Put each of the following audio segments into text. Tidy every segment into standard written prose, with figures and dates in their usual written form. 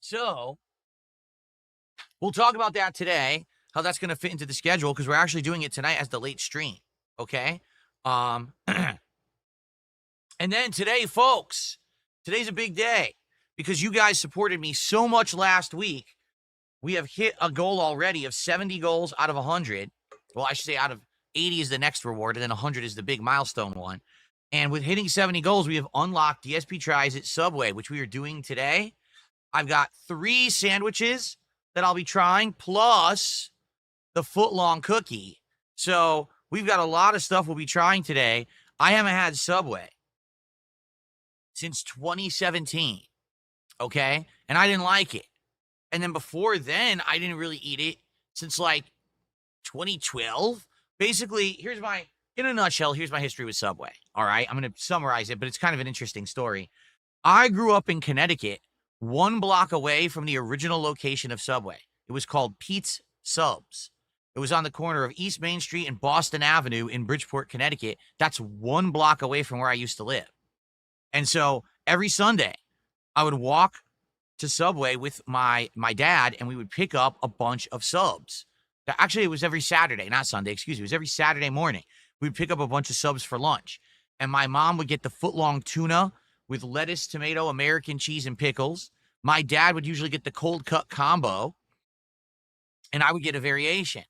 So we'll talk about that today, how that's going to fit into the schedule, because we're actually doing it tonight as the late stream. Okay. And then today, folks, today's a big day because you guys supported me so much last week. We have hit a goal already of 70 goals out of 100. Well, I should say out of 80 is the next reward, and then 100 is the big milestone one. And with hitting 70 goals, we have unlocked DSP Tries at Subway, which we are doing today. I've got 3 sandwiches that I'll be trying, plus the foot-long cookie. So we've got a lot of stuff we'll be trying today. I haven't had Subway since 2017, okay? And I didn't like it. And then before then, I didn't really eat it since like 2012. Basically, in a nutshell, here's my history with Subway, all right? I'm going to summarize it, but it's kind of an interesting story. I grew up in Connecticut, 1 block away from the original location of Subway. It was called Pete's Subs. It was on the corner of East Main Street and Boston Avenue in Bridgeport, Connecticut. That's 1 block away from where I used to live. And so every Sunday, I would walk to Subway with my dad, and we would pick up a bunch of subs. Actually, it was every Saturday, not Sunday, excuse me. It was every Saturday morning. We'd pick up a bunch of subs for lunch. And my mom would get the foot-long tuna with lettuce, tomato, American cheese, and pickles. My dad would usually get the cold cut combo, and I would get a variation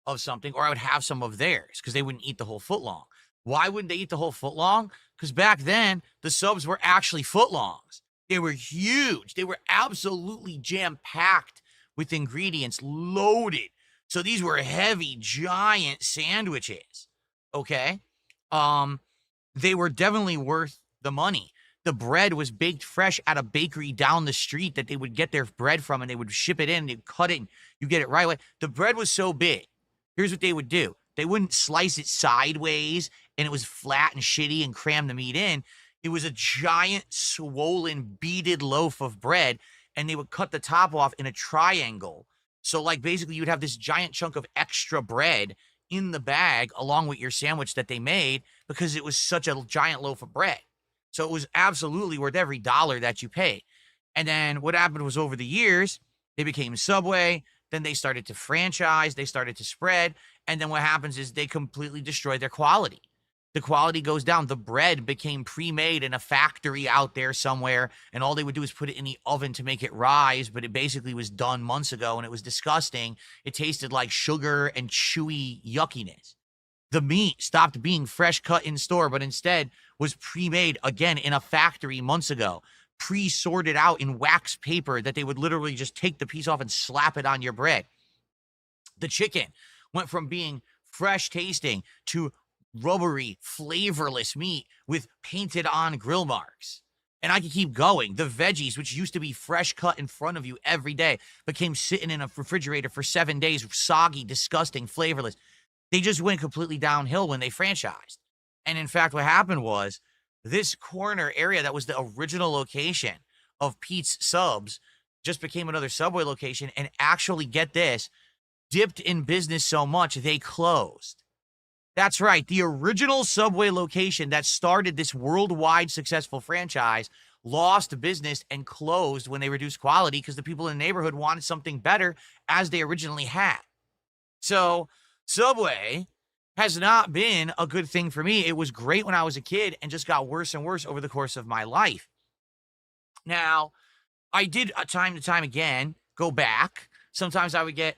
of something, or I would have some of theirs because they wouldn't eat the whole foot-long. Why wouldn't they eat the whole foot-long? Because back then, the subs were actually foot-longs. They were huge. They were absolutely jam-packed with ingredients, loaded. So these were heavy, giant sandwiches, okay? They were definitely worth the money. The bread was baked fresh at a bakery down the street that they would get their bread from, and they would ship it in, they'd cut it, and you get it right away. The bread was so big. Here's what they would do. They wouldn't slice it sideways, and it was flat and shitty and cram the meat in. It was a giant, swollen, beaded loaf of bread, and they would cut the top off in a triangle. So, like, basically, you'd have this giant chunk of extra bread in the bag along with your sandwich that they made because it was such a giant loaf of bread. So it was absolutely worth every dollar that you paid. And then what happened was over the years, they became Subway. Then they started to franchise. They started to spread. And then what happens is they completely destroy their quality. The quality goes down. The bread became pre-made in a factory out there somewhere, and all they would do is put it in the oven to make it rise, but it basically was done months ago, and it was disgusting. It tasted like sugar and chewy yuckiness. The meat stopped being fresh cut in store, but instead was pre-made again in a factory months ago, pre-sorted out in wax paper that they would literally just take the piece off and slap it on your bread. The chicken went from being fresh tasting to rubbery, flavorless meat with painted on grill marks. And I could keep going. The veggies, which used to be fresh cut in front of you every day, became sitting in a refrigerator for 7 days, soggy, disgusting, flavorless. They just went completely downhill when they franchised. And in fact, what happened was this corner area that was the original location of Pete's Subs just became another Subway location, and actually, get this, dipped in business so much they closed. That's right. The original Subway location that started this worldwide successful franchise lost business and closed when they reduced quality because the people in the neighborhood wanted something better as they originally had. So Subway has not been a good thing for me. It was great when I was a kid and just got worse and worse over the course of my life. Now, I did time to time again go back. Sometimes I would get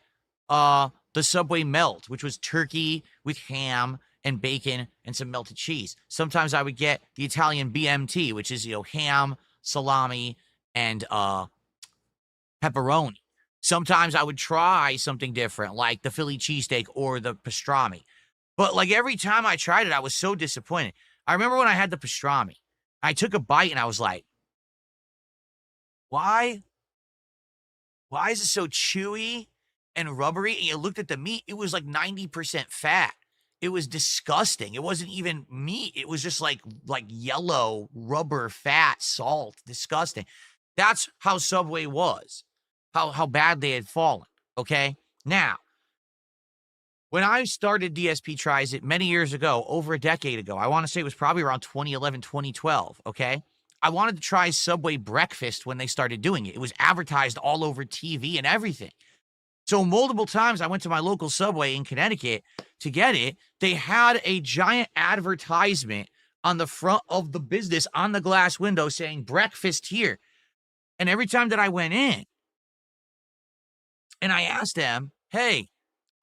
the Subway Melt, which was turkey with ham and bacon and some melted cheese. Sometimes I would get the Italian BMT, which is, ham, salami, and pepperoni. Sometimes I would try something different, like the Philly cheesesteak or the pastrami. But like every time I tried it, I was so disappointed. I remember when I had the pastrami, I took a bite and I was like, why is it so chewy and rubbery? And you looked at the meat, it was like 90% fat. It was disgusting. It wasn't even meat. It was just like yellow rubber fat, salt, disgusting. That's how Subway was, how bad they had fallen, okay? Now, when I started DSP Tries It many years ago, over a decade ago, I want to say it was probably around 2011, 2012, okay? I wanted to try Subway breakfast when they started doing it. It was advertised all over TV and everything. So multiple times I went to my local Subway in Connecticut to get it. They had a giant advertisement on the front of the business on the glass window saying breakfast here. And every time that I went in and I asked them, hey,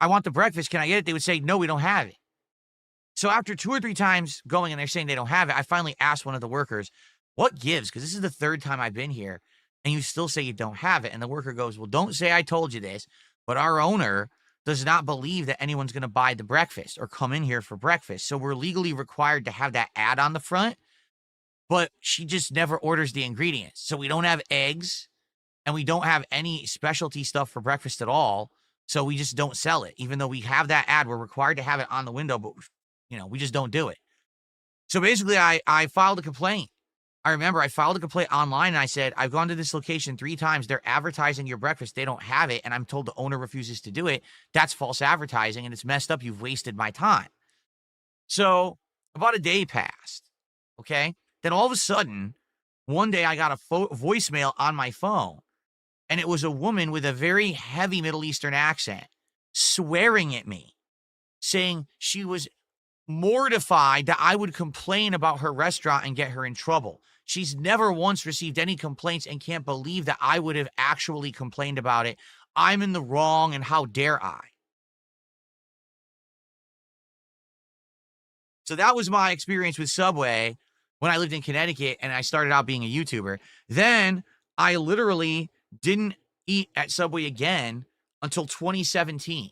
I want the breakfast, can I get it? They would say, no, we don't have it. So after 2 or 3 times going and they're saying they don't have it, I finally asked one of the workers, what gives? Because this is the 3rd time I've been here and you still say you don't have it. And the worker goes, well, don't say I told you this, but our owner does not believe that anyone's going to buy the breakfast or come in here for breakfast. So we're legally required to have that ad on the front, but she just never orders the ingredients. So we don't have eggs and we don't have any specialty stuff for breakfast at all. So we just don't sell it. Even though we have that ad, we're required to have it on the window, but we just don't do it. So basically I filed a complaint. I remember I filed a complaint online and I said, I've gone to this location 3 times. They're advertising your breakfast. They don't have it. And I'm told the owner refuses to do it. That's false advertising and it's messed up. You've wasted my time. So about a day passed. Okay. Then all of a sudden, one day I got a voicemail on my phone and it was a woman with a very heavy Middle Eastern accent swearing at me, saying she was mortified that I would complain about her restaurant and get her in trouble. She's never once received any complaints and can't believe that I would have actually complained about it. I'm in the wrong and how dare I? So that was my experience with Subway when I lived in Connecticut and I started out being a YouTuber. Then I literally didn't eat at Subway again until 2017.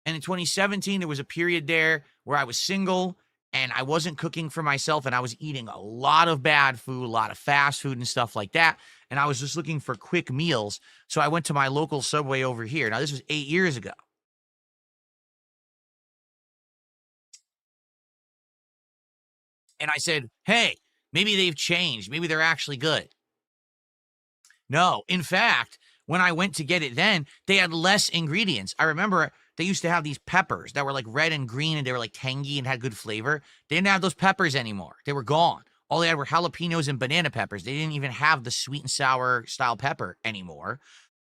And in 2017, there was a period there where I was single and I wasn't cooking for myself and I was eating a lot of bad food, a lot of fast food and stuff like that. And I was just looking for quick meals. So I went to my local Subway over here. Now, this was 8 years ago. And I said, hey, maybe they've changed. Maybe they're actually good. No, in fact, when I went to get it then, they had less ingredients. I remember they used to have these peppers that were like red and green and they were like tangy and had good flavor. They didn't have those peppers anymore. They were gone. All they had were jalapenos and banana peppers. They didn't even have the sweet and sour style pepper anymore.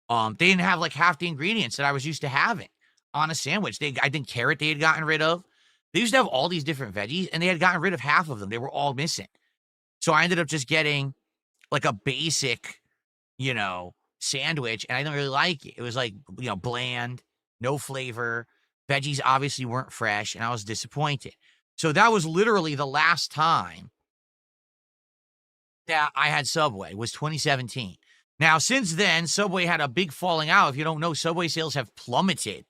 They didn't have like half the ingredients that I was used to having on a sandwich. I think carrot they had gotten rid of. They used to have all these different veggies and they had gotten rid of half of them. They were all missing. So I ended up just getting like a basic, sandwich, and I didn't really like it. It was like, bland, no flavor. Veggies obviously weren't fresh, and I was disappointed. So that was literally the last time that I had Subway, was 2017. Now, since then, Subway had a big falling out. If you don't know, Subway sales have plummeted.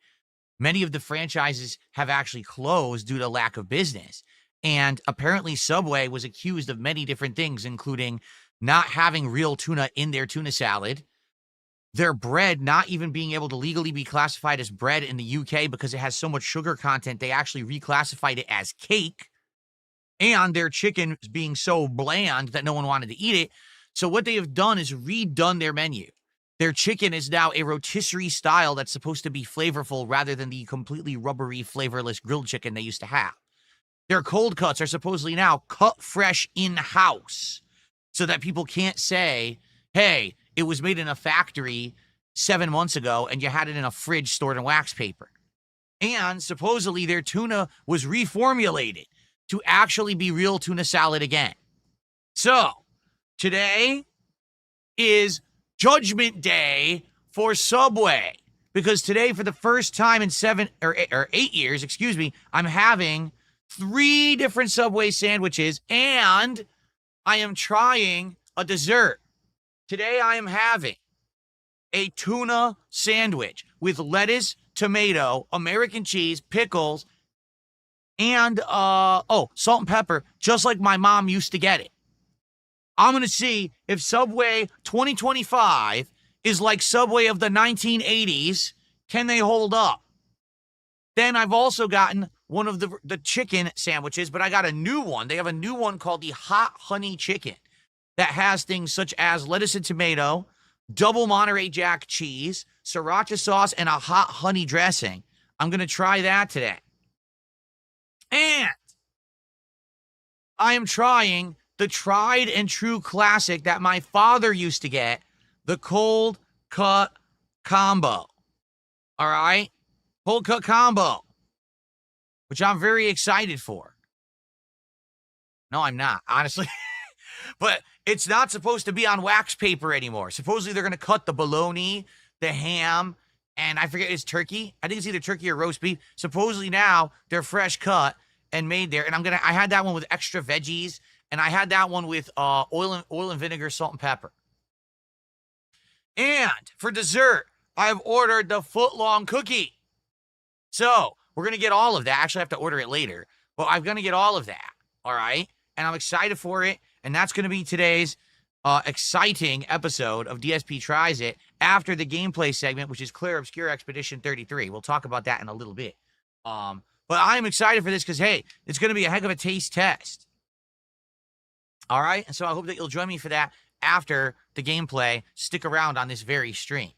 Many of the franchises have actually closed due to lack of business. And apparently Subway was accused of many different things, including not having real tuna in their tuna salad, their bread not even being able to legally be classified as bread in the UK because it has so much sugar content, they actually reclassified it as cake, and their chicken being so bland that no one wanted to eat it. So what they have done is redone their menu. Their chicken is now a rotisserie style that's supposed to be flavorful rather than the completely rubbery, flavorless grilled chicken they used to have. Their cold cuts are supposedly now cut fresh in-house so that people can't say, hey, it was made in a factory 7 months ago and you had it in a fridge stored in wax paper. And supposedly their tuna was reformulated to actually be real tuna salad again. So today is Judgment Day for Subway, because today, for the first time in 8 years, I'm having 3 different Subway sandwiches and I am trying a dessert. Today I am having a tuna sandwich with lettuce, tomato, American cheese, pickles, and salt and pepper, just like my mom used to get it. I'm going to see if Subway 2025 is like Subway of the 1980s. Can they hold up? Then I've also gotten one of the chicken sandwiches, but I got a new one. They have a new one called the Hot Honey Chicken that has things such as lettuce and tomato, double Monterey Jack cheese, sriracha sauce, and a hot honey dressing. I'm going to try that today. And I am trying the tried and true classic that my father used to get, the cold cut combo. All right? Cold cut combo, which I'm very excited for. No, I'm not, honestly. But it's not supposed to be on wax paper anymore. Supposedly they're going to cut the bologna, the ham, and I forget, it's turkey. I think it's either turkey or roast beef. Supposedly now they're fresh cut and made there. And I had that one with extra veggies, and I had that one with oil and vinegar, salt and pepper. And for dessert, I have ordered the foot-long cookie. So we're going to get all of that. Actually, I have to order it later, but I'm going to get all of that. All right. And I'm excited for it. And that's going to be today's exciting episode of DSP Tries It after the gameplay segment, which is Clear Obscure Expedition 33. We'll talk about that in a little bit. But I'm excited for this because, hey, it's going to be a heck of a taste test. All right. And so I hope that you'll join me for that after the gameplay. Stick around on this very stream.